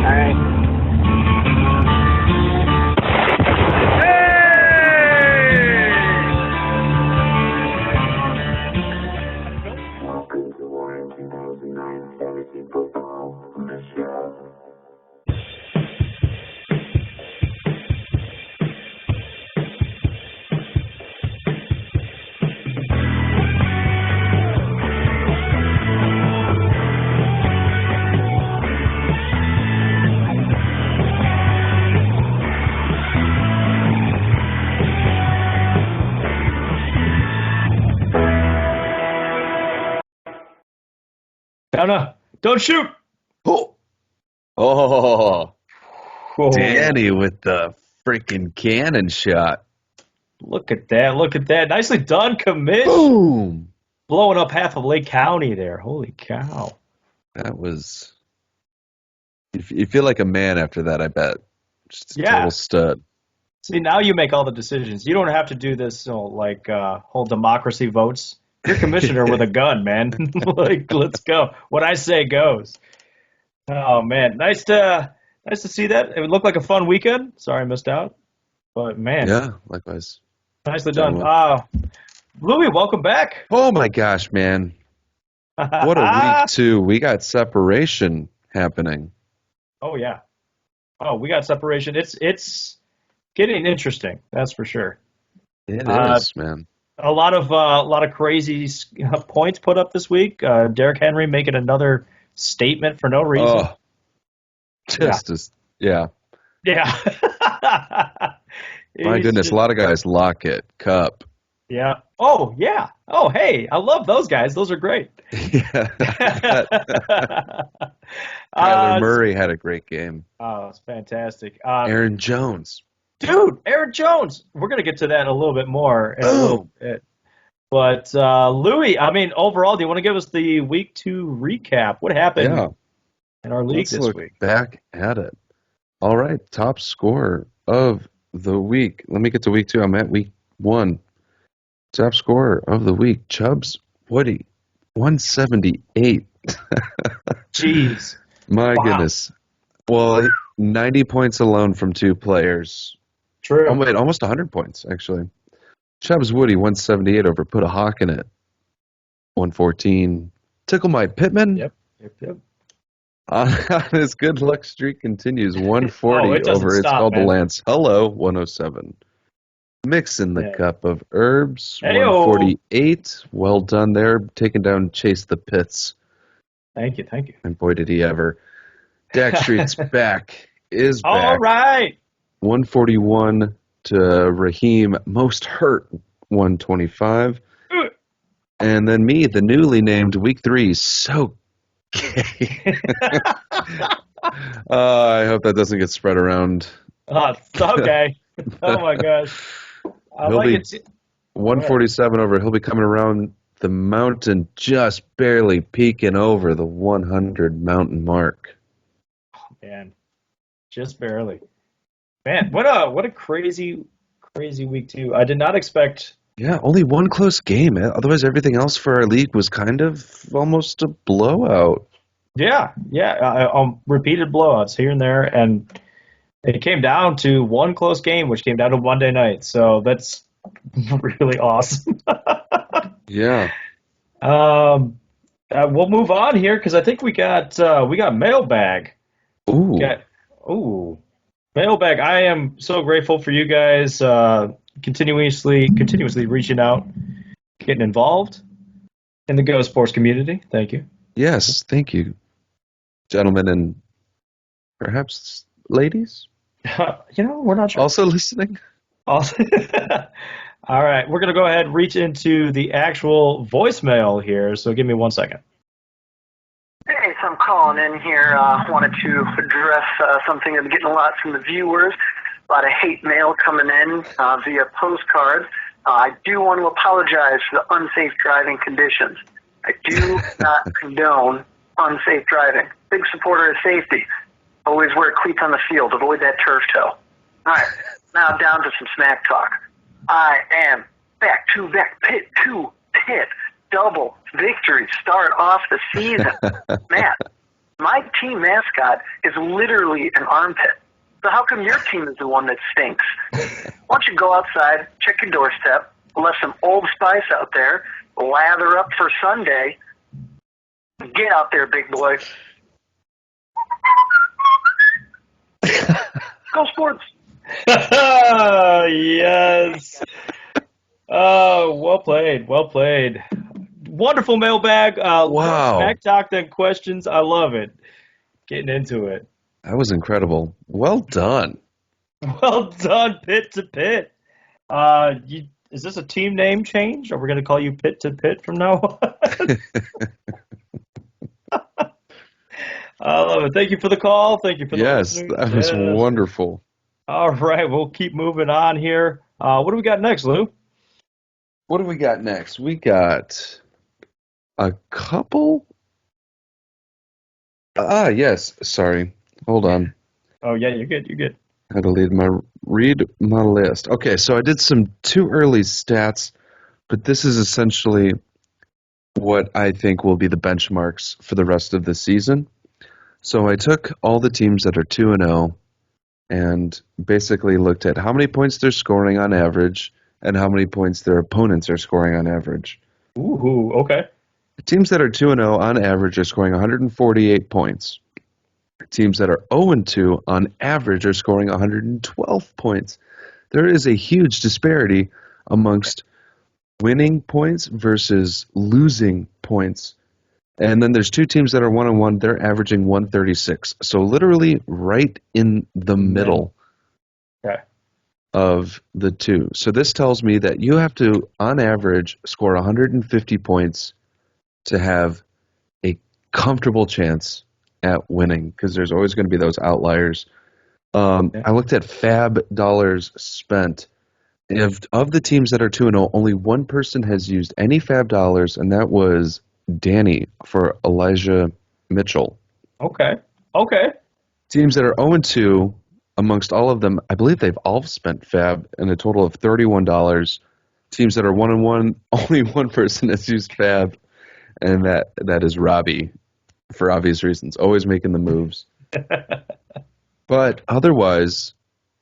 All right. Welcome to Warren 2009 Fantasy Football, the show. No, don't shoot. Oh, Oh, Danny with the freaking cannon shot. look at that. Look at that. Nicely done, Commish. Boom! Blowing up half of Lake County there. Holy cow. That was. You feel like a man after that, I bet. Just a Yeah. total stud. See, now you make all the decisions. You don't have to do this whole democracy votes. You're commissioner with a gun, man. Like, let's go. What I say goes. Oh man, nice to see that. It looked like a fun weekend. Sorry I missed out, but man, Yeah, likewise. nicely Done done. Louis, welcome back. Oh my gosh, man. What a week, too. We got separation happening. Oh yeah. Oh, we got separation. It's getting interesting. That's for sure. It Uh, is, man. A lot of crazy points put up this week. Derrick Henry making another statement for no reason. Oh, just as, yeah. Yeah. My He's goodness, just- a lot of guys lock it, cup. Yeah. Oh yeah. Oh hey, I love those guys. Those are great. Yeah. Kyler Murray had a great game. Oh, it's fantastic. Aaron Jones. Dude, Aaron Jones. We're gonna get to that a little bit more in a little bit. But Louis, I mean, overall, do you want to give us the week 2 recap? What happened Yeah. in our league Let's this look week? back at it. All right, top scorer of the week. Let me get to week 2. I'm at week 1. Top scorer of the week, Chubbs Woody, 178. Jeez. My Wow. goodness. Well, 90 points alone from 2 players. True. Oh, wait, almost 100 points, actually. Chubbs Woody, 178 over Put a Hawk in it, 114. Tickle My Pittman. Yep. On his good luck streak continues, 140 Oh, it doesn't over It's stop, Called man. the Lance. Hello, 107. Mixing the Yeah. cup of herbs, Heyo. 148. Well done there, taking down Chase the Pits. Thank you. And boy, did he ever. Dak Street's back. Is back. All right. 141 to Raheem, most hurt, 125. And then me, the newly named week 3, so gay. I hope that doesn't get spread around. Okay. Oh my gosh. I He'll like be- it. 147 over. He'll be coming around the mountain, just barely peeking over the 100 mountain mark. Man, just barely. Man, what a crazy week too. I did not expect. Yeah, only one close game. Otherwise, everything else for our league was kind of almost a blowout. Yeah. Repeated blowouts here and there, and it came down to one close game, which came down to Monday night. So that's really awesome. Yeah. We'll move on here because I think we got mailbag. Ooh. Mailbag. I am so grateful for you guys continuously reaching out, getting involved in the Go Sports community. Thank you. Yes, thank you, gentlemen, and perhaps ladies We're not sure. also listening. Also- All right, we're going to go ahead and reach into the actual voicemail here, so give me 1 second. Hey, so I'm calling in here. Wanted to address something I'm getting a lot from the viewers. A lot of hate mail coming in via postcards. I do want to apologize for the unsafe driving conditions. I do not condone unsafe driving. Big supporter of safety. Always wear cleats on the field. Avoid that turf toe. All right, now down to some smack talk. I am back-to-back pit double victory start off the season. Man, My team mascot is literally an armpit. So how come your team is the one that stinks? Why don't you go outside, check your doorstep, left some Old Spice out there, lather up for Sunday. Get out there, big boy. Go Sports. Yes. Oh, well played. Well played. Wonderful mailbag. Wow. Back talk then questions. I love it. Getting into it. That was incredible. Well done. Well done, Pit to Pit. Is this a team name change? Are we going to call you Pit to Pit from now on? I love it. Thank you for the call. Thank you for the Yes, listening. that was Yes. wonderful. All right, we'll keep moving on here. What do we got next, Lou? What do we got next? We got a couple. Yes. Sorry. Hold on. Oh, yeah, you're good. You're good. I had to read my list. Okay, so I did some too early stats, but this is essentially what I think will be the benchmarks for the rest of the season. So I took all the teams that are 2-0 and basically looked at how many points they're scoring on average and how many points their opponents are scoring on average. Ooh, okay. Teams that are 2-0 on average are scoring 148 points. Teams that are 0-2 on average are scoring 112 points. There is a huge disparity amongst winning points versus losing points. And then there's two teams that are 1-1. They're averaging 136. So literally right in the middle Okay. of the two. So this tells me that you have to, on average, score 150 points to have a comfortable chance at winning, because there's always going to be those outliers. I looked at Fab dollars spent. Of the teams that are 2-0, only one person has used any Fab dollars, and that was Danny for Elijah Mitchell. Okay. Okay. Teams that are 0-2, amongst all of them, I believe they've all spent Fab in a total of $31. Teams that are 1-1, only one person has used Fab, and that is Robbie, for obvious reasons, always making the moves. But otherwise,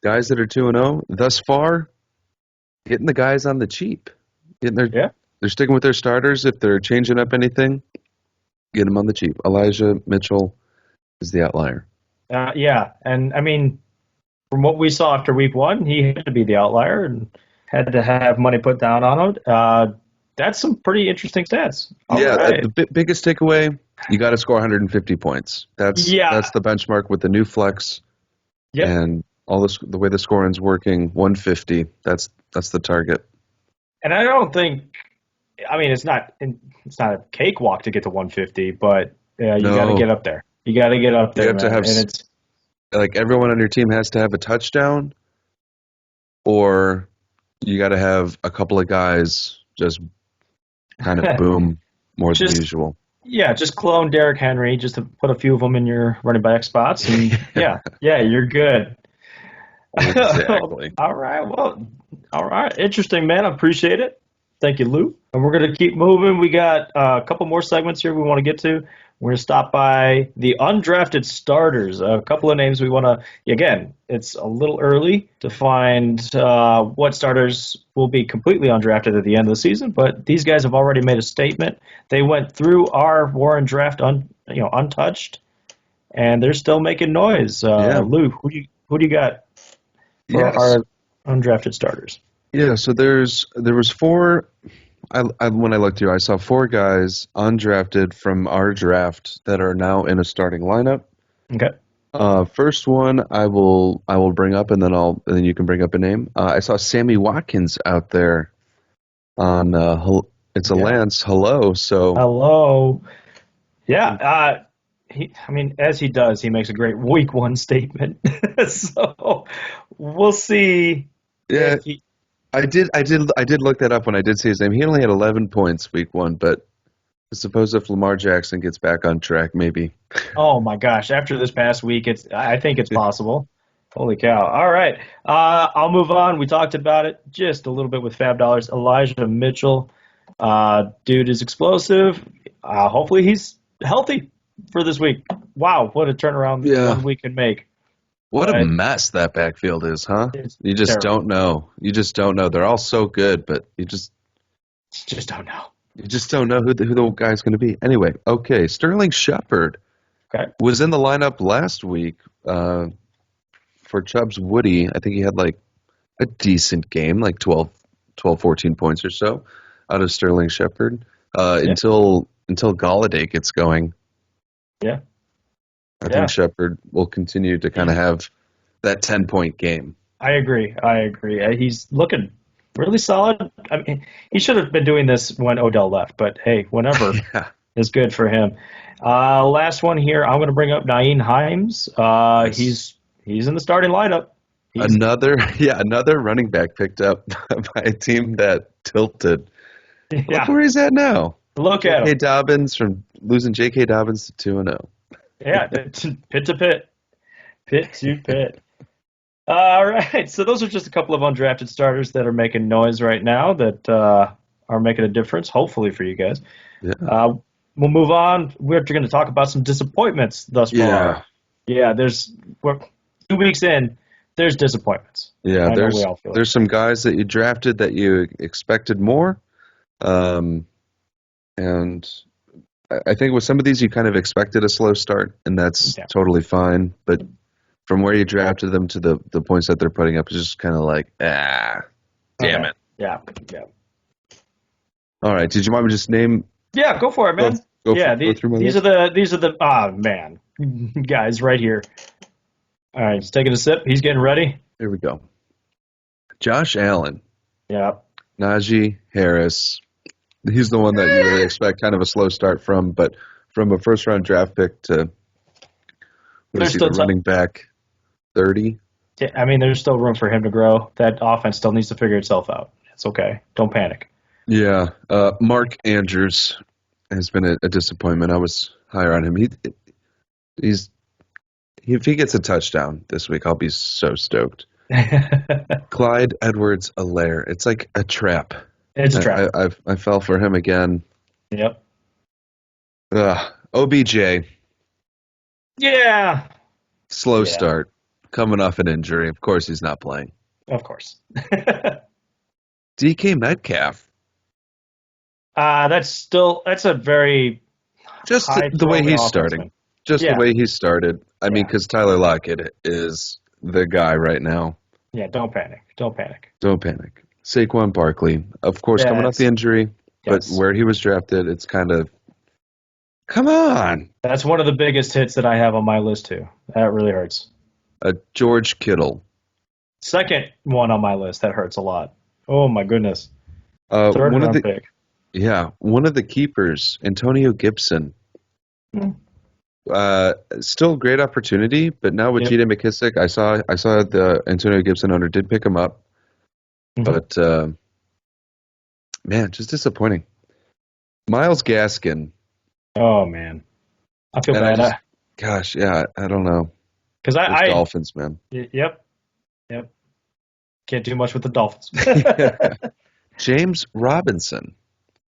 guys that are 2-0, thus far, getting the guys on the cheap. They're sticking with their starters. If they're changing up anything, get them on the cheap. Elijah Mitchell is the outlier. Yeah, and I mean, from what we saw after week one, he had to be the outlier and had to have money put down on it. That's some pretty interesting stats. All right. The biggest takeaway, you got to score 150 points. That's the benchmark with the new flex. Yep. And all this, the way the scoring's working, 150. That's the target. And I don't think, I mean, it's not a cakewalk to get to 150, but you got to get up there. You got to get up there. You have to have, and it's like, everyone on your team has to have a touchdown, or you got to have a couple of guys just kind of boom more than usual. Yeah, just clone Derrick Henry, just to put a few of them in your running back spots, and yeah, you're good. Exactly. All right. Interesting, man. I appreciate it. Thank you, Lou. And we're going to keep moving. We got a couple more segments here we want to get to. We're going to stop by the undrafted starters. A couple of names we want to, again, it's a little early to find what starters will be completely undrafted at the end of the season, but these guys have already made a statement. They went through our Warren draft untouched, and they're still making noise. Lou, who do you got for our undrafted starters? Yeah, so there was four. When I looked here, I saw four guys undrafted from our draft that are now in a starting lineup. Okay. First one I will bring up, and then you can bring up a name. I saw Sammy Watkins out there on Lance. Hello. So hello. Yeah. As he does, he makes a great week one statement. So we'll see. Yeah. I did look that up when I did see his name. He only had 11 points week one, but I suppose if Lamar Jackson gets back on track, maybe. Oh my gosh! After this past week, I think it's possible. Holy cow! All right, I'll move on. We talked about it just a little bit with Fab Dollars. Elijah Mitchell, dude is explosive. Hopefully he's healthy. for this week. Wow, what a turnaround Yeah. 1 week can make. What a But mess that backfield is, huh? it's You just terrible. don't know. You just don't know. They're all so good, but you just don't know. don't know who the guy's going to be. Anyway, okay. Sterling Shepard Okay. was in the lineup last week for Chubb's Woody. I think he had like a decent game, like 12, 14 points or so out of Sterling Shepard Yeah. until Galladay gets going. Yeah. I Yeah. think Shepard will continue to kind of have that 10-point game. I agree. He's looking really solid. I mean, he should have been doing this when Odell left, but hey, whenever Yeah. is good for him. Last one here, I'm going to bring up Naeem Himes. Yes. He's in the starting lineup. Another running back picked up by a team that tilted. Look Yeah, where he's at now. look at J.K. him. Dobbins from losing J.K. Dobbins to 2-0. Yeah, pit to pit. Pit to pit. All right, so those are just a couple of undrafted starters that are making noise right now that are making a difference, hopefully for you guys. Yeah. We'll move on. We're going to talk about some disappointments thus far. Yeah, we're 2 weeks in, there's disappointments. Yeah, I know we all feel it. there's some guys that you drafted that you expected more. And I think with some of these you kind of expected a slow start, and that's Yeah. totally fine. But from where you drafted them to the points that they're putting up is just kind of like, damn Okay. it. Yeah. All right, did you want me to just name? Yeah, go for it, man. Go through my these list? are the man guys right here. All right, he's taking a sip. He's getting ready. Here we go. Josh Allen, Yeah. Najee Harris. He's the one that you really expect kind of a slow start from, but from a first round draft pick to There's the still running back 30. Yeah, I mean, there's still room for him to grow. That offense still needs to figure itself out. It's okay. Don't panic. Yeah, Mark Andrews has been a disappointment. I was higher on him. He's if he gets a touchdown this week, I'll be so stoked. Clyde Edwards-Helaire. It's like a trap. It's a trap. I fell for him again. Yep. OBJ, Yeah. slow Yeah. start, coming off an injury. Of course, he's not playing. Of course. DK Metcalf, That's a very just high the way throwing he's offense, starting. man. Just Yeah. the way he started. I mean, Yeah. because Tyler Lockett is the guy right now. Yeah, don't panic. Don't panic. Don't panic. Saquon Barkley, of course, coming off Yes. the injury, Yes. but where he was drafted, it's kind of, come on. That's one of the biggest hits that I have on my list too. That really hurts. George Kittle. Second one on my list that hurts a lot. Oh my goodness. Third One of round the pick. one of the keepers, Antonio Gibson. Hmm. Still great opportunity, but now with Yep. G.D. McKissick, I saw the Antonio Gibson owner did pick him up, Mhm. but man, just disappointing. Myles Gaskin, Oh man. I feel And I bad. just- gosh, yeah, I don't know. Because Those I Dolphins, man. Yep. Can't do much with the Dolphins. James Robinson.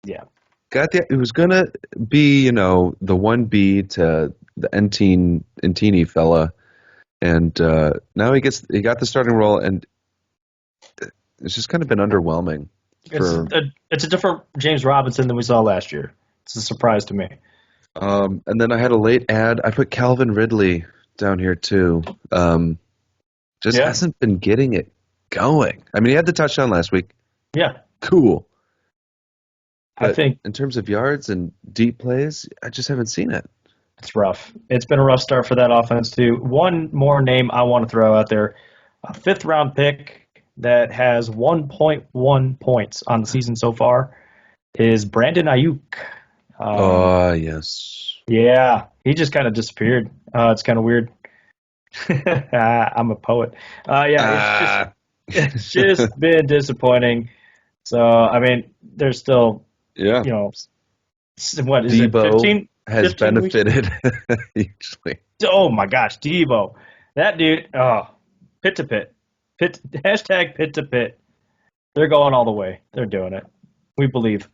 Yeah. It was gonna be, the 1B to the Entini fella, and now he got the starting role, and it's just kind of been underwhelming. It's a different James Robinson than we saw last year. It's a surprise to me. And then I had a late ad. I put Calvin Ridley down here too. Just Yeah. hasn't been getting it going. I mean, he had the touchdown last week. Yeah. Cool. I But think in terms of yards and deep plays, I just haven't seen it. it's rough. It's been a rough start for that offense too. One more name I want to throw out there. A 5th round pick that has 1.1 points on the season so far is Brandon Ayuk. Yes. Yeah, he just kind of disappeared. It's kind of weird. I'm a poet. It's just been disappointing. So, I mean, there's still, Yeah. what is Debo it, 15? has 15 weeks? benefited hugely. Oh my gosh, Debo. That dude, pit to pit. Hashtag pit to pit. They're going all the way. They're doing it. We believe.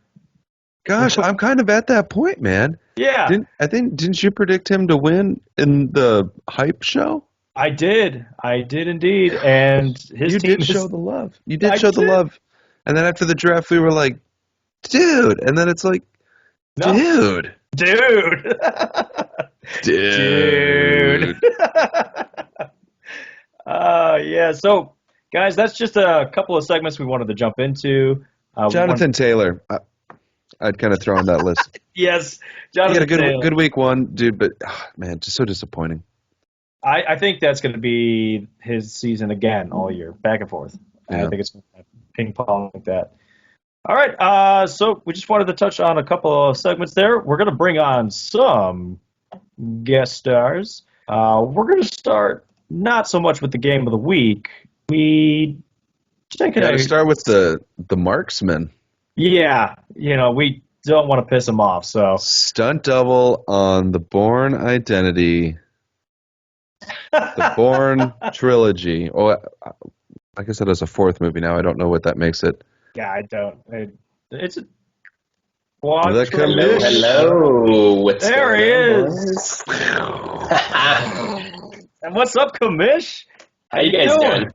Gosh, I'm kind of at that point, man. Yeah, Didn't you predict him to win in the hype show? I did indeed, and his You team did is, show the love. You did I show the did. love. And then after the draft, we were like, dude. And then it's like, No. dude. Dude. Dude. Yeah. So, guys, that's just a couple of segments we wanted to jump into. Jonathan Taylor. I'd kind of throw on that list. Yes, He Jonathan had a Taylor. good week one, dude, but man, just so disappointing. I think that's going to be his season again all year, back and forth. I Yeah. think it's going to ping pong like that. All right. So we just wanted to touch on a couple of segments there. We're going to bring on some guest stars. We're going to start not so much with the game of the week. We take Got to start with the marksman. Yeah, we don't want to piss him off. So Stunt double on the Bourne Identity. The Bourne trilogy. Oh, I guess that is a fourth movie now. I don't know what that makes it. yeah, I don't. It's a The quadrilogy. Hello. What's There he going on, is. boys? And what's up, Kamish? How you guys doing?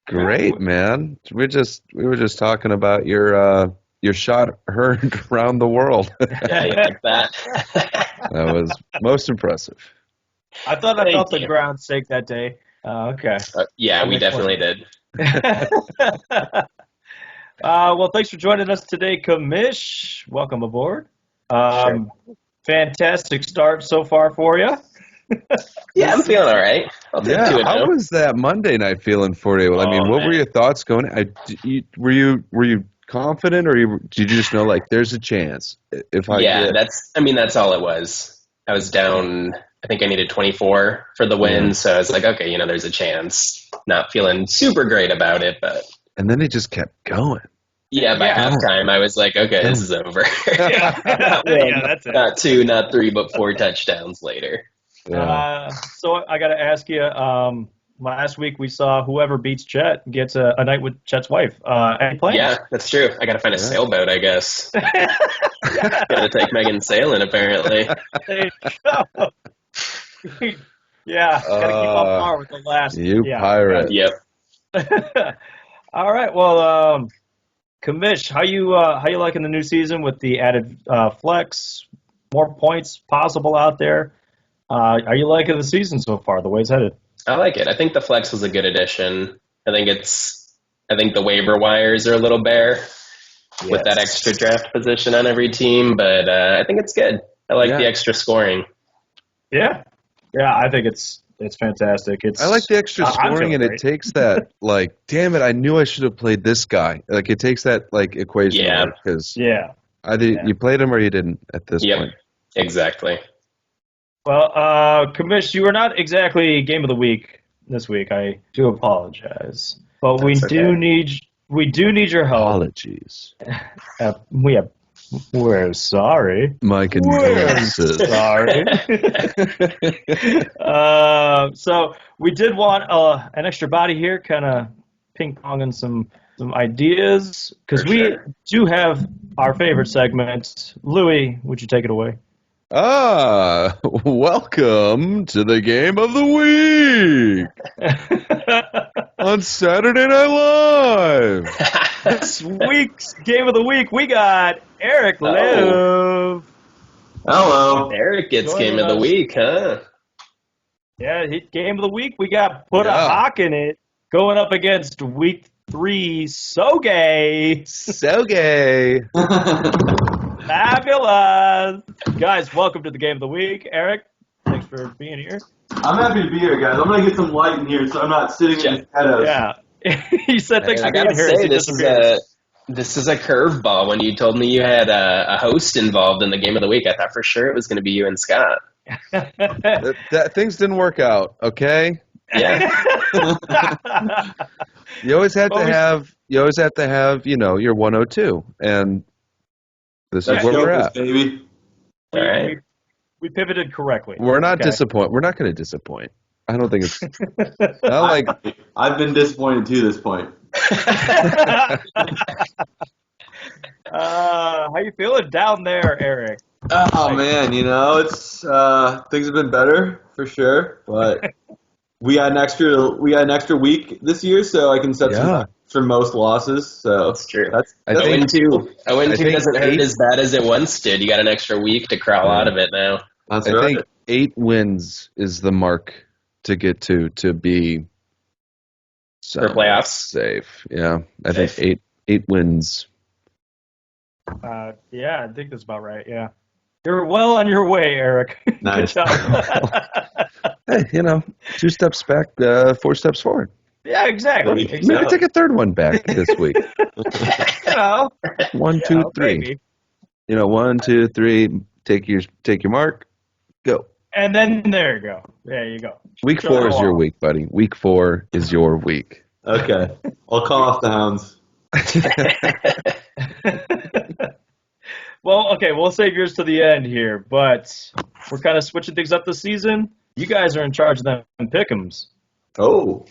Great, man. We were just talking about your shot heard around the world. Yeah, you like that? That was most impressive. I thought I Thank felt the you. ground shake that day. Okay. Yeah, we definitely did. Well, thanks for joining us today, Kamish. Welcome aboard. Fantastic start so far for you. Yeah, I'm feeling all right. I'll take Yeah, 2-0. how was that Monday night feeling for you? I mean, Oh, what were man. your thoughts going? Were you confident, or did you just know like there's a chance if I Yeah, get that's all it was. I was down, I think I needed 24 for the win, Yeah. so I was like, okay, there's a chance. Not feeling super great about it, but and then it just kept going. yeah, by Yeah. halftime, I was like, okay, this is over. Yeah, that's it. Not 2, not 3, but 4 touchdowns later. Yeah. So I got to ask you. Last week we saw whoever beats Chet gets a night with Chet's wife. Any plans? Yeah, that's true. I gotta find a Yeah. sailboat, I guess. Gotta take Megan sailing, apparently. There you go. Yeah, gotta keep on par with the last. You yeah. pirate. Yep. All right. Well, Kamish, how you liking the new season with the added flex, more points possible out there? Are you liking the season so far? The way it's headed. I like it. I think the flex was a good addition. I think the waiver wires are a little bare with that extra draft position on every team, but I think it's good. I like Yeah. the extra scoring. Yeah, I think it's fantastic. I like the extra I'm scoring, feeling and it great. takes that like, damn it, I knew I should have played this guy. Like it takes that like equation Yeah. because Yeah. either you played him or you didn't at this Yep. point. Exactly. Well, Kamish, you were not exactly game of the week this week. I do apologize, but That's okay. we do need your help. Apologies, We're sorry. my condolences. Sorry. So we did want an extra body here, kind of ping ponging some ideas, because For we sure. do have our favorite segment. Louis, would you take it away? Welcome to the game of the week on Saturday Night Live. This week's game of the week, we got Eric Oh. Live. Hello. Eric gets Joining game of the us. week, huh? Yeah, game of the week. We got Put a Yeah. Hawk in it going up against week 3 Soge. So gay. Fabulous. Guys, welcome to the game of the week. Eric, thanks for being here. I'm happy to be here, guys. I'm gonna get some light in here, so I'm not sitting in the shadows. Yeah. He said thanks I for being gotta here. as say, he this is disappeared. a curveball. When you told me you had a host involved in the game of the week, I thought for sure it was going to be you and Scott. That things didn't work out. Okay, Yeah. you always have Well, to we- have your 102, and this That's is where we're Joker's, at. baby. All right. we pivoted correctly. We're not Okay. disappoint. We're not going to disappoint. I don't think it's not like I've been disappointed to this point. How you feeling down there, Eric? Oh man, it's things have been better for sure, but we got an extra week this year, so I can set some Yeah. time for most losses. So That's true. I A think 0-2. A 0-2 think doesn't hurt 8 as bad as it once did. You got an extra week to crawl out of it now. that's I right. think 8 wins is the mark to get to be For playoffs? safe. Yeah, I think Safe. 8 wins. Yeah, I think that's about right. Yeah, you're well on your way, Eric. Nice. Good job. Hey, 2 steps back, 4 steps forward. Yeah, exactly. Maybe. Maybe exactly. take a third one back this week. You know, 1, you 2, know, 3. maybe. 1, 2, 3. Take your mark. Go. And then there you go. There you go. Week Go 4 is your on. week, buddy. Week 4 is your week. Okay, I'll call off the Hounds. Well, okay, we'll save yours to the end here, but we're kind of switching things up this season. You guys are in charge of them pick'ems. Oh,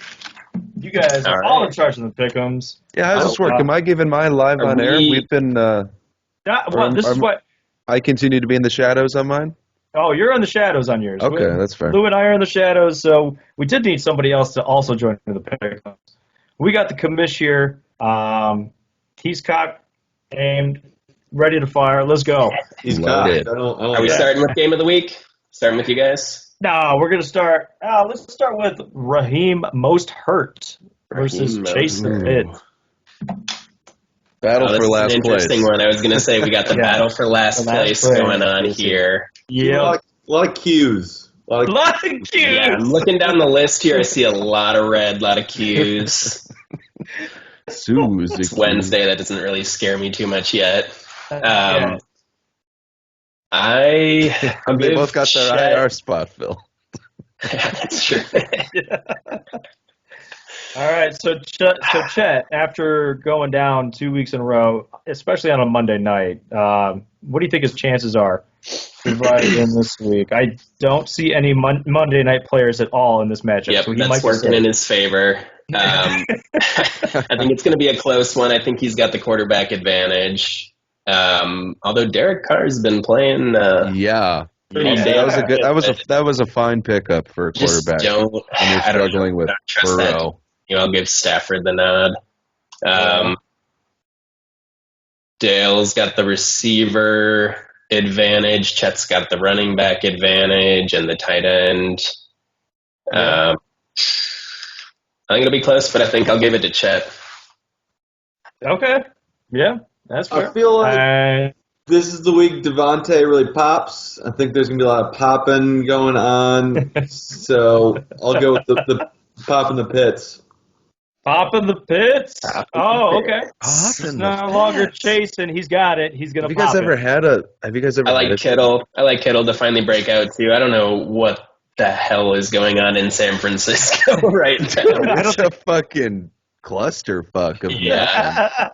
You guys are all in charge of the pick'ems. Yeah, how's this work? Oh, Am I giving mine live Are on air? we- We've been. This is what. I continue to be in the shadows on mine. Oh, you're in the shadows on yours. Okay, that's fair. Lou and I are in the shadows, so we did need somebody else to also join the pick'ems. We got the commish here. He's cocked, aimed, ready to fire. Let's go. he's Loaded. cocked. I don't Are we like starting with game of the week? Starting with you guys? No, we're gonna start. Let's start with Raheem Most Hurt versus Raheem Chase the Most Pit. Battle Oh, this for is last an interesting place. one. I was going to say we got the Yeah. battle for last The last place place. going on here. A Yeah, lot of cues. A lot of lot of cues. Yeah, I'm looking down the list here. I see a lot of red, a lot of Q's. Susie. It's Wednesday. That doesn't really scare me too much yet. Yeah. I They both got their Chet- IR spot, Phil. That's true. All right, so Chet, after going down 2 weeks in a row, especially on a Monday night, what do you think his chances are to ride in this week? I don't see any Monday night players at all in this matchup. Yep, so he that's might be working safe. in his favor. I think it's going to be a close one. I think he's got the quarterback advantage. Although Derek Carr's been playing Yeah. pretty Yeah. damn That was a fine pickup for a Just quarterback. don't. When I you're don't know. struggling with I don't trust that. Burrow. I'll give Stafford the nod. Dale's got the receiver advantage. Chet's got the running back advantage and the tight end. I think it'll be close, but I think I'll give it to Chet. Okay, yeah, that's fair. I feel like Uh, this is the week Devontae really pops. I think there's going to be a lot of popping going on. So I'll go with the pop in the pits. Pop in the pits. Pop in Oh, the okay. Pop It's in no the longer pits. chasing. He's got it. He's gonna Have you pop guys ever it. had a? Have you guys ever? I had like a- Kittle. I like Kittle to finally break out too. I don't know what the hell is going on in San Francisco right now. It's a fucking clusterfuck of Yeah.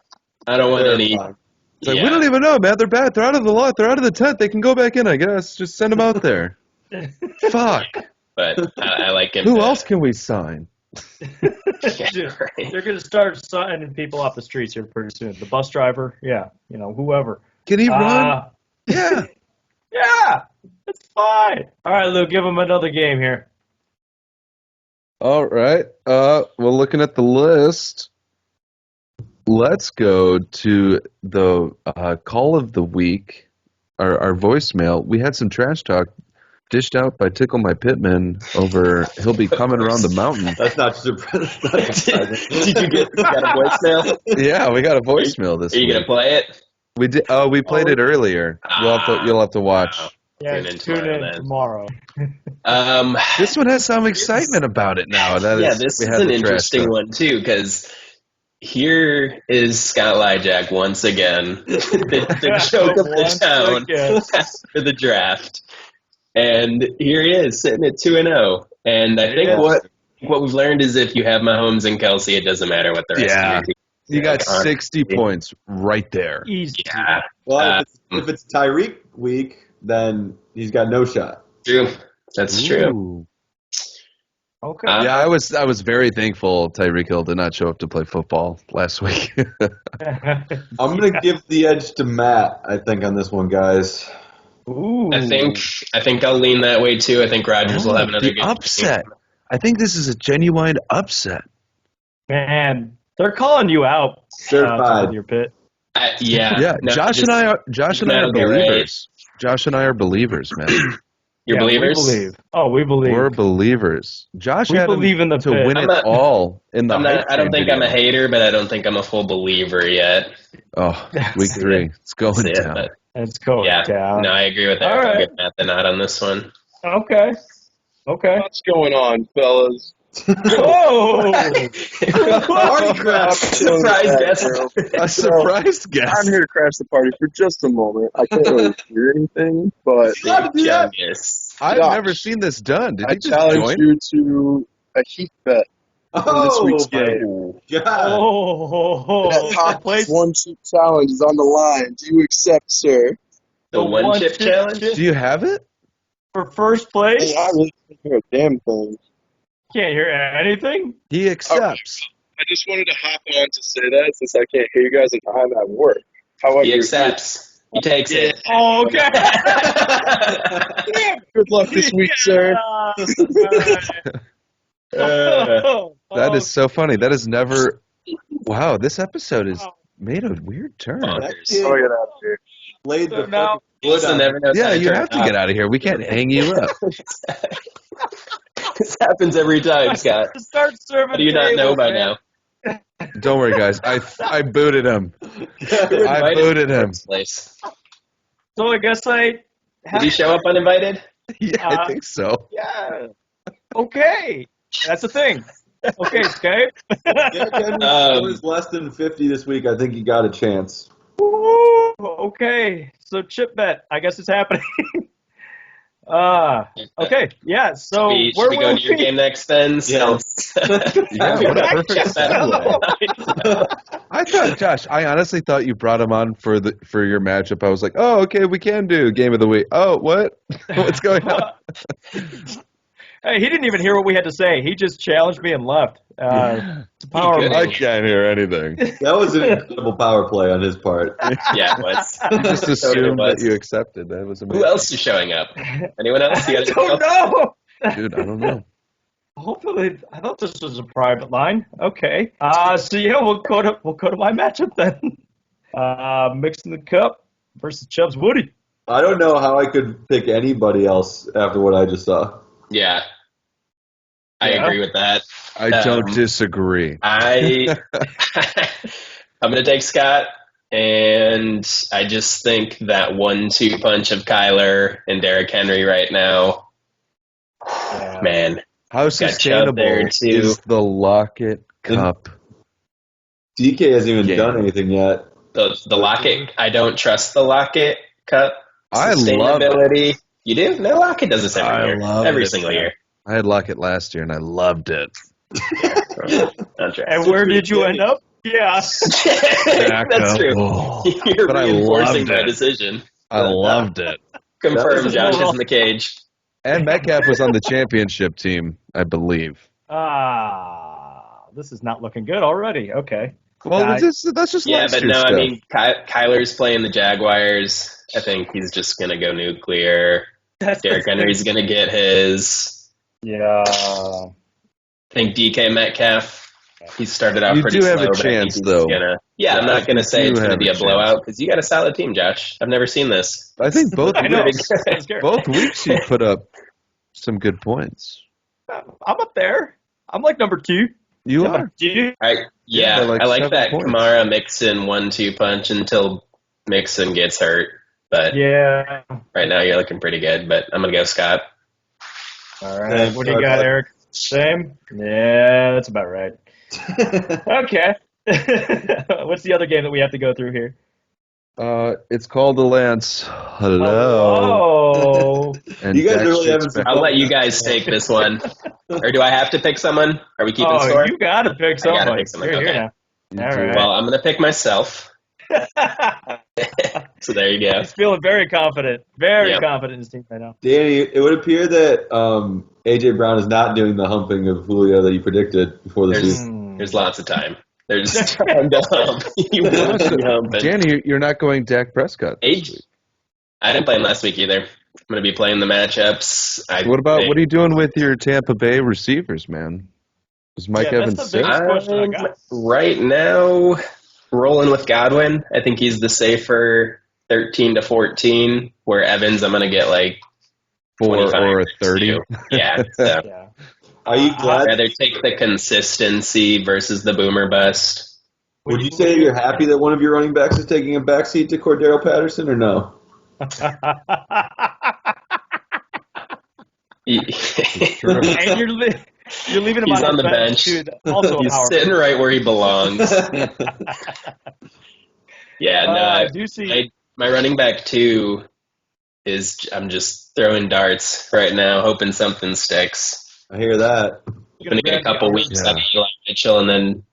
I don't want any. It's like, yeah. we don't even know, man. They're bad. They're out of the lot. They're out of the tent. They can go back in, I guess. Just send them out there. Fuck. But I like him. Who to- else can we sign? Yeah, Dude, right. they're gonna start signing people off the streets here pretty soon. The bus driver, yeah, whoever. Can he run? Uh, Yeah. yeah, it's fine. All right, Lou, give him another game here. All right. Well, looking at the list, let's go to the call of the week, our voicemail. We had some trash talk dished out by Tickle My Pittman over he'll be coming around the mountain. That's not surprising. Did you get got a voicemail? Yeah, we got a voicemail this Are you week. gonna play it? We did. Oh, we played it earlier. You'll have to watch. Yeah, Tune in tune tomorrow, in then. tomorrow. This one has some excitement about it now. That Yeah, is, this we is had an the trash interesting talk. one too, because here is Scott Lyjak once again, the joke of the Once town again. for the draft, and here he is sitting at 2-0. And I think Yeah. what we've learned is if you have Mahomes and Kelsey, it doesn't matter what the rest Yeah. of your team. You got Like, 60 points right there. Easy. Yeah, Well, if it's Tyreek week, then he's got no shot. true. That's true. Ooh. Okay. Uh, Yeah, I was very thankful Tyreek Hill did not show up to play football last week. I'm gonna give the edge to Matt. I think on this one, guys. Ooh. I think I'll lean that way too. I think Rodgers will have another the good upset. I think this is a genuine upset. Man, they're calling you out. Certified. With your pit. Yeah. Yeah, No, Josh just- and I are you're right. believers. Josh and I are believers, man. You're believers? We believe. Oh, we believe. We're believers. Josh We had him believe in the to pit. win I'm it not- all in the I'm not. I don't think I'm a video. hater, but I don't think I'm a full believer yet. Oh, That's week 3. It's going That's it, down. but It's going yeah, down. no, I agree with that. All I'll right. give Matt the nod on this one. Okay. What's going on, fellas? Oh! Party crap. Surprise guest. A surprise guest. I'm here to crash the party for just a moment. I can't really hear anything, but Yes. I've Josh, never seen this done. Did I you just challenge join? you to a heat bet for this week's game. God. Oh! That top Place- one chip challenge is on the line. Do you accept, sir? The one chip challenge? Do you have it? For first place? Hey, I really can't hear a damn thing. Can't hear anything? He accepts. I just wanted to hop on to say that since I can't hear you guys and I'm at work. However, He accepts. He takes it. Oh, okay. good luck this week, sir. That is so funny. That is never. Wow, this episode has made a weird turn. Bonkers. Oh, get out of here. Laid So the now- fucking wood Listen, on. never knows Yeah, how you turn have to out. get out of here. We can't hang you up. This happens every time, Scott. Start serving How do you not know tables, by man. now? Don't worry, guys. I booted him. You're I invited booted to him. this place. So I guess I Did have you show up uninvited? Yeah, I think so. Yeah. Okay. That's the thing. Okay, Skype. Derrick Henry scores less than 50 this week. I think he got a chance. Woo, okay. So chip bet. I guess it's happening. Okay. Yeah. So Should we go to your game next then? Yeah. Yeah, what a perfect segue. segue. I thought, Josh, I honestly thought you brought him on for your matchup. I was like, oh, okay, we can do game of the week. Oh, what? What's going on? Hey, he didn't even hear what we had to say. He just challenged me and left. It's a power Good. I move. can't hear anything. That was an incredible power play on his part. Yeah, it was. You just Totally assumed was. that you accepted. That was amazing. Who else is showing up? Anyone else? You I got don't know. Dude, I don't know. Hopefully, I thought this was a private line. Okay. So yeah, we'll go to my matchup then. Mixing the cup versus Chubbs Woody. I don't know how I could pick anybody else after what I just saw. Yeah. I Yeah. agree with that. I don't disagree. I'm going to take Scott, and I just think that 1-2 punch of Kyler and Derrick Henry right now, man. How Chubb sustainable there, too. is the Lockett Cup? DK hasn't even Yeah. done anything yet. The Lockett, I don't trust the Lockett Cup. I love it. Sustainability. You do? No, Lockett does this every I year. love Every it, single man. year. I had Lockett last year, and I loved it. And where did you end up? Yeah. That's true. Oh, You're but I reinforcing loved my it. decision. I loved it. Confirm was- Josh is in the cage. And Metcalf was on the championship team, I believe. This is not looking good already. Okay. Well, I- that's just Yeah, last but year's no, stuff. I mean, Kyler's playing the Jaguars. I think he's just going to go nuclear. That's Derrick Henry's going to get his. Yeah. I think DK Metcalf, he started out You pretty do slow. have a but I think chance, he's though. I'm not going to say You it's going to have be a a chance. blowout because you got a solid team, Josh. I've never seen this. I think both I know. weeks, both weeks he put up some good points. I'm up there. I'm like number 2. You Number are. 2. Yeah, by like I like 7 that points. Kamara Mixon 1-2 punch until Mixon gets hurt. But Yeah. right now you're looking pretty good. But I'm going to go Scott. All right. What do you got, Eric? Same? Yeah, that's about right. Okay. What's the other game that we have to go through here? It's called the Lance. Hello. Oh. And You guys Jack really shit's haven't- back. I'll let you guys take this one. Or do I have to pick someone? Are we keeping Oh, score? you got to pick I gotta somebody. pick someone, Here okay. now. You All do. right. Well, I'm going to pick myself. So there you go. He's feeling very confident. Very Yep. confident in his team right now. Danny, it would appear that A.J. Brown is not doing the humping of Julio that you predicted before the season. There's lots of time. There's time to hump. You will be humping. Danny, you're not going Dak Prescott. this Age? week. I didn't play him last week either. I'm going to be playing the matchups. What are you doing with your Tampa Bay receivers, man? Is Mike Yeah, Evans that's the sick? biggest question I I'm got. right now rolling with Godwin. I think he's the safer 13 to 14, where Evans I'm going to get like 4 25 or a next 30? to. Yeah. So Yeah. Are you I'd glad? rather take the consistency versus the boomer bust. Would you say you're happy that one of your running backs is taking a backseat to Cordero Patterson, or no? And you're leaving him He's on the bench. bench. Too. Also, He's power. sitting right where he belongs. Yeah, no, I do see. my running back two is I'm just throwing darts right now, hoping something sticks. I hear that. I'm gonna get a couple weeks out of Eli Mitchell, and then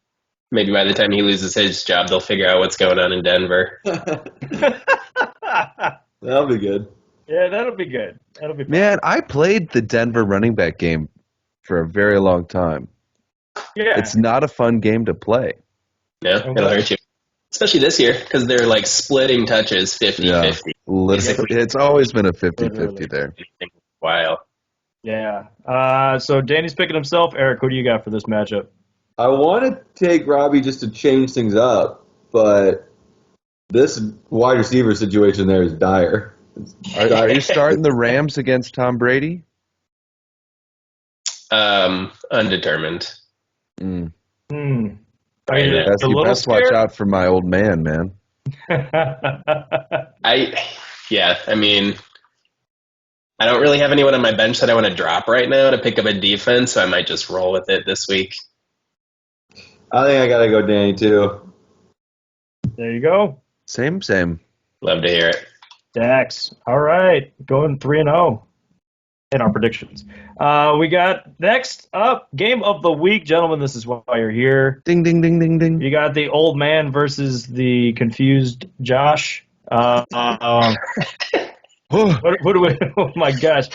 maybe by the time he loses his job, they'll figure out what's going on in Denver. That'll be good. Yeah, that'll be good. That'll be fun. Man, I played the Denver running back game for a very long time. Yeah. It's not a fun game to play. No, it'll hurt you, especially this year because they're like splitting touches 50-50. Literally, it's always been a 50-50 there. Wow. Yeah. So Danny's picking himself. Eric, who do you got for this matchup? I want to take Robbie just to change things up, but this wide receiver situation there is dire. Are you starting the Rams against Tom Brady? Undetermined. Mm. Are you Yeah, a You little best watch scared? out for my old man, man. I mean, I don't really have anyone on my bench that I want to drop right now to pick up a defense, so I might just roll with it this week. I think I gotta go Danny too. There you go. Same. Love to hear it. Dax. All right. Going 3-0 in our predictions. We got next up, game of the week. Gentlemen, this is why you're here. Ding, ding, ding, ding, ding. You got the old man versus the confused Josh. Oh, What do we? Oh my gosh,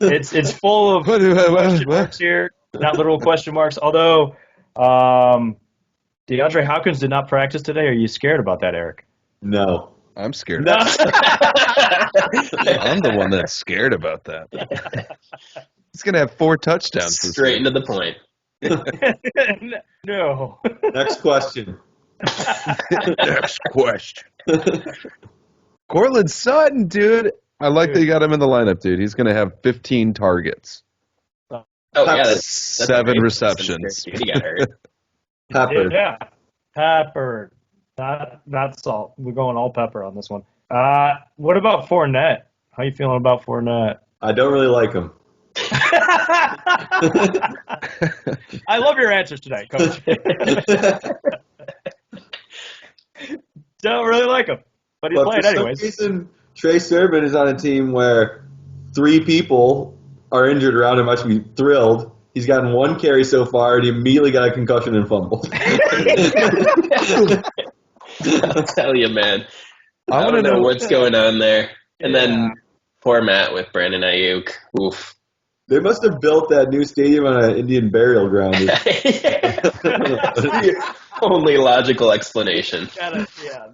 it's full of question marks here. Not literal question marks. Although DeAndre Hopkins did not practice today. Are you scared about that, Eric? No. I'm scared. No. I'm the one that's scared about that. He's going to have 4 touchdowns this Straight into the point. No. Next question. Next question. Cortland Sutton, dude. I like that you got him in the lineup, dude. He's going to have 15 targets. Oh yeah, that's 7 great. receptions. He got hurt. Pepper. Yeah. Pepper. Not salt. We're going all pepper on this one. What about Fournette? How you feeling about Fournette? I don't really like him. I love your answers today, Coach. Don't really like him, but he's But playing for some anyways. reason, Trey Sermon is on a team where 3 people are injured around him. I should be thrilled. He's gotten 1 carry so far, and he immediately got a concussion and fumbled. I'll tell you, man. I I want don't to know know. what's going on there. And Yeah. then poor Matt with Brandon Ayuk. Oof. They must have built that new stadium on an Indian burial ground. That's the only logical explanation. Yeah,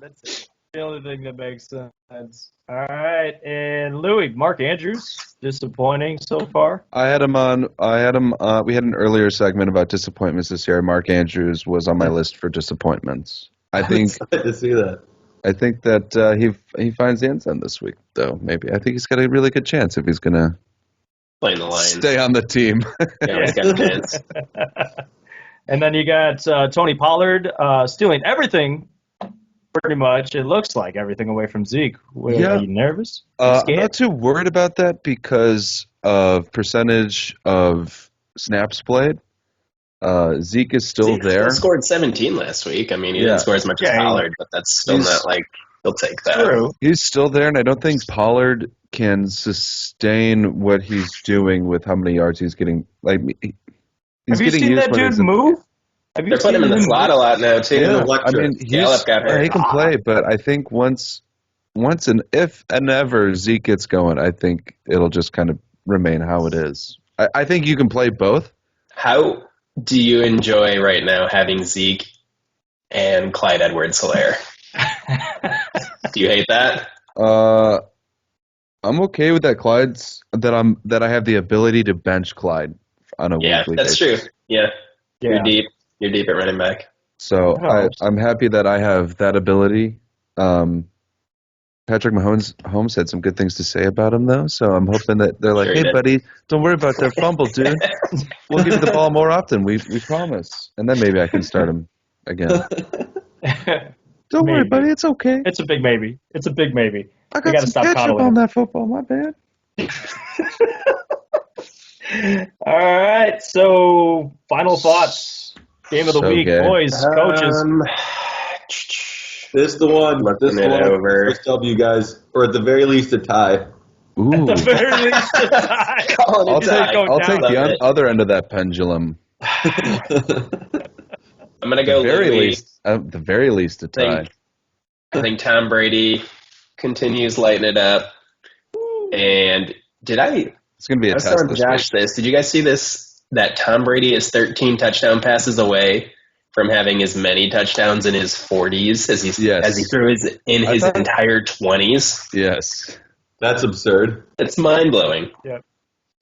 that's it. The only thing that makes sense. All right, and Louis, Mark Andrews, disappointing so far. I had him on. We had an earlier segment about disappointments this year. Mark Andrews was on my list for disappointments. I think Excited to see that. that he finds the end zone this week, though. Maybe I think he's got a really good chance if he's gonna Playing the Lions. stay on the team. Yeah, he's got a chance. And then you got Tony Pollard stealing everything, pretty much. It looks like everything away from Zeke. Yeah. Are you nervous? I'm Scared? not too worried about that because of percentage of snaps played. Zeke is still there. He scored 17 last week. I mean, he Yeah. didn't score as much as Yeah, Pollard, but that's still He's- not like he'll take that. True. He's still there, and I don't think Pollard can sustain what he's doing with how many yards he's getting. Like he's Have you getting seen used that when dude he's in- move? Have you They're putting him in the slot a lot now too. Yeah. I Electric. mean, Gallup got hurt. he can play, but I think once and if and ever Zeke gets going, I think it'll just kind of remain how it is. I think you can play both. How do you enjoy right now having Zeke and Clyde Edwards-Helaire? Do you hate that? I'm okay with that. That I have the ability to bench Clyde on a Yeah, weekly that's basis. true. Yeah, Yeah. you're deep. You're deep at running back. So Oh. I'm happy that I have that ability. Patrick Mahomes had some good things to say about him, though. So I'm hoping that they're like, Sure he "Hey, did. buddy, don't worry about that fumble, dude. We'll give you the ball more often. We promise." And then maybe I can start him again. Don't worry, Maybe. buddy. It's okay. It's a big maybe. It's a big maybe. I We got gotta some stop ketchup coddling on him. that football. My bad. All right. So, final thoughts. Game of the So week, good. boys, coaches. This the one. Looking This the it one. over. First W, guys, or at the very least a tie. Ooh. At the very least, a tie. Calling I'll it take tie. go I'll down. take the Love it. other end of that pendulum. I'm gonna At go the very Louis. least, at the very least, a tie. I think Tom Brady continues lighting it up. And It's gonna be I a was test telling this Josh week. this. Did you guys see this? That Tom Brady is 13 touchdown passes away from having as many touchdowns in his 40s as Yes. he threw in I his thought- entire 20s. Yes. That's absurd. It's mind blowing.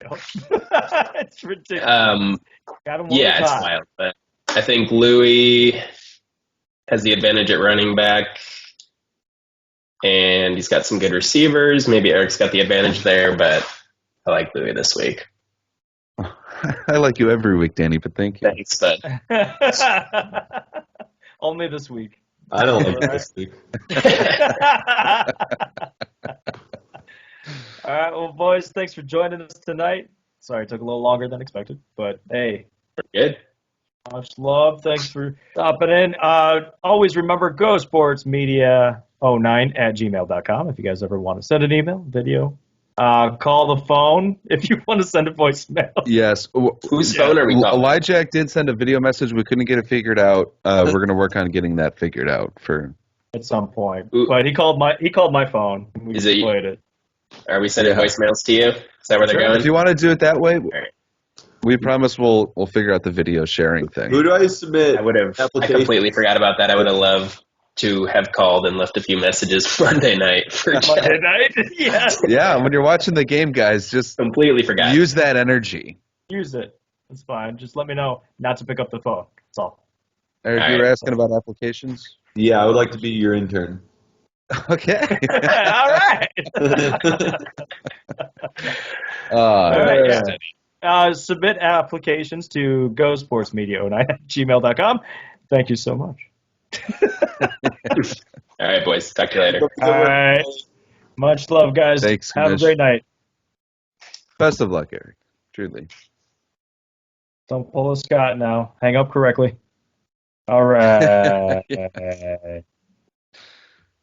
It's ridiculous. Got him one Yeah, it's time. wild. But I think Louis has the advantage at running back, and he's got some good receivers. Maybe Eric's got the advantage there, but I like Louis this week. I like you every week, Danny, but thank you. Thanks, but Only this week. I don't like this week. All right, well, boys, thanks for joining us tonight. Sorry it took a little longer than expected, but hey, good. much love. Thanks for stopping in. Always remember, go sportsmedia09@gmail.com if you guys ever want to send an email, video, call the phone if you want to send a voicemail. Yes. Whose phone are we calling? Elijah did send a video message. We couldn't get it figured out. We're going to work on getting that figured out for. At some point, Ooh. but he called my phone. And we Is it- played it. Are we sending Yeah. voicemails to you? Is that where they're Sure. going? If you want to do it that way, right. we promise we'll figure out the video sharing thing. Who do I submit? I Application. completely forgot about that. I would have loved to have called and left a few messages Monday night for Monday night. Yeah, Yeah, when you're watching the game, guys, just completely forgot. use that energy. use it. It's fine. Just let me know not to pick up the phone. That's all. Eric, All you were right. asking about applications? Yeah, I would like to be your intern. Okay. all right. All right. Submit applications to gosportsmedia09@gmail.com. Thank you so much. All right, boys. Talk to you later. All right. Much love, guys. Thanks, Have a Mish. great night. Best of luck, Eric. Truly. Don't pull a Scott now. Hang up correctly. All right.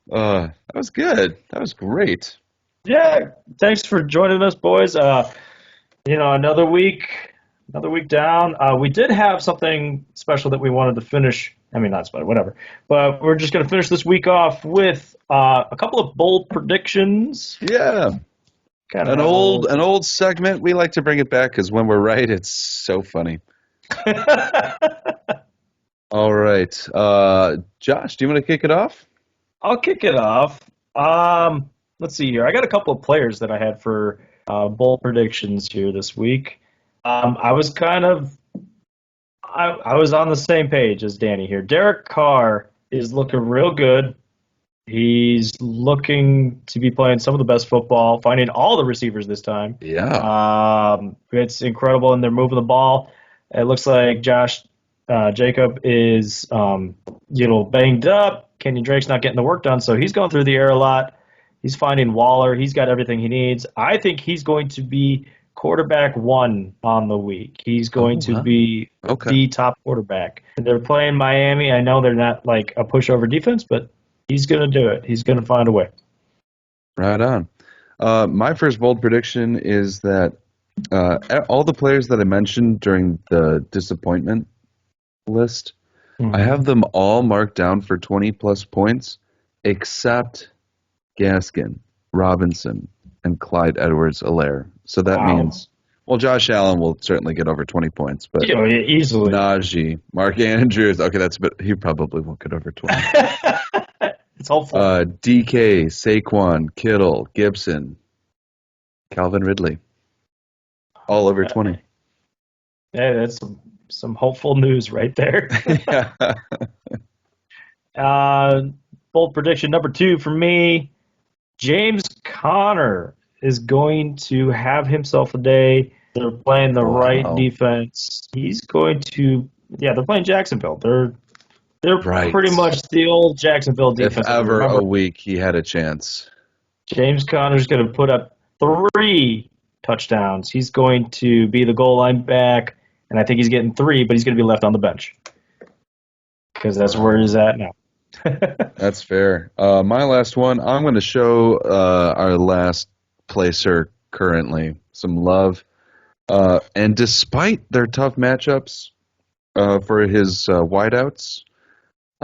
That was good. That was great. Yeah. Thanks for joining us, boys. Another week down. We did have something special that we wanted to finish. I mean, not special, whatever. But we're just going to finish this week off with a couple of bold predictions. Yeah. Kind An old segment. We like to bring it back because when we're right, it's so funny. All right. Josh, do you want to kick it off? I'll kick it off. Let's see here. I got a couple of players that I had for bold predictions here this week. I was on the same page as Danny here. Derek Carr is looking real good. He's looking to be playing some of the best football, finding all the receivers this time. Yeah. It's incredible, and they're moving the ball. It looks like Josh Jacob is banged up. Kenyon Drake's not getting the work done, so he's going through the air a lot. He's finding Waller. He's got everything he needs. I think he's going to be quarterback one on the week. He's going to be the top quarterback. They're playing Miami. I know they're not like a pushover defense, but he's going to do it. He's going to find a way. Right on. My first bold prediction is that all the players that I mentioned during the disappointment list I have them all marked down for 20-plus points, except Gaskin, Robinson, and Clyde Edwards-Helaire. So that Wow. means, well, Josh Allen will certainly get over 20 points, but Yeah, easily. Najee, Mark Andrews, okay, that's a bit, he probably won't get over 20. It's hopeful. DK, Saquon, Kittle, Gibson, Calvin Ridley, all over 20. Yeah, that's some hopeful news right there. Yeah. Bold prediction number 2 for me. James Conner is going to have himself a day. They're playing the right defense. He's going to, they're playing Jacksonville. They're Right. pretty much the old Jacksonville defense. If ever a week he had a chance. James Conner's going to put up 3 touchdowns. He's going to be the goal line back, and I think he's getting 3, but he's going to be left on the bench because that's where he's at now. That's fair. My last one, I'm going to show our last placer currently some love. And despite their tough matchups for his wideouts,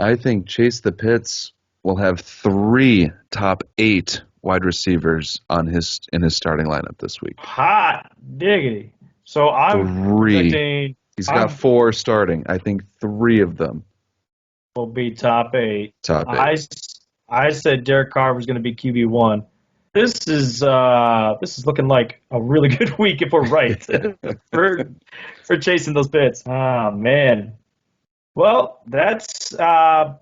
I think Chase the Pitts will have 3 top 8 wide receivers in his starting lineup this week. Hot diggity. So I'm 3. predicting He's got 4 starting. I think 3 of them will be top 8. top 8. I said Derek Carr was going to be QB1. This is looking like a really good week if we're right for chasing those Pitts. Oh man. Well, that's about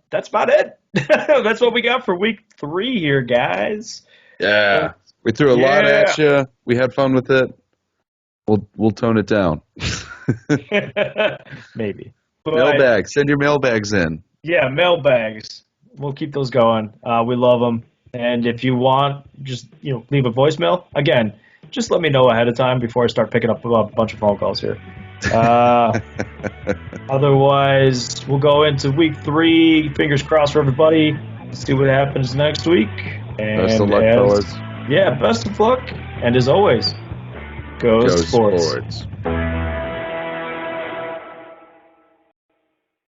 it. That's what we got for week 3 here, guys. Yeah. We threw a lot at you. We had fun with it. We'll tone it down. Maybe. But, Mailbags. Send your mailbags in. yeah, mailbags. We'll keep those going. We love them. And if you want, just leave a voicemail. Again, just let me know ahead of time before I start picking up a bunch of phone calls here. Otherwise, we'll go into week 3. Fingers crossed for everybody. See what happens next week. And Best of luck, fellas. Yeah, best of luck. And as always, go sports. Sports.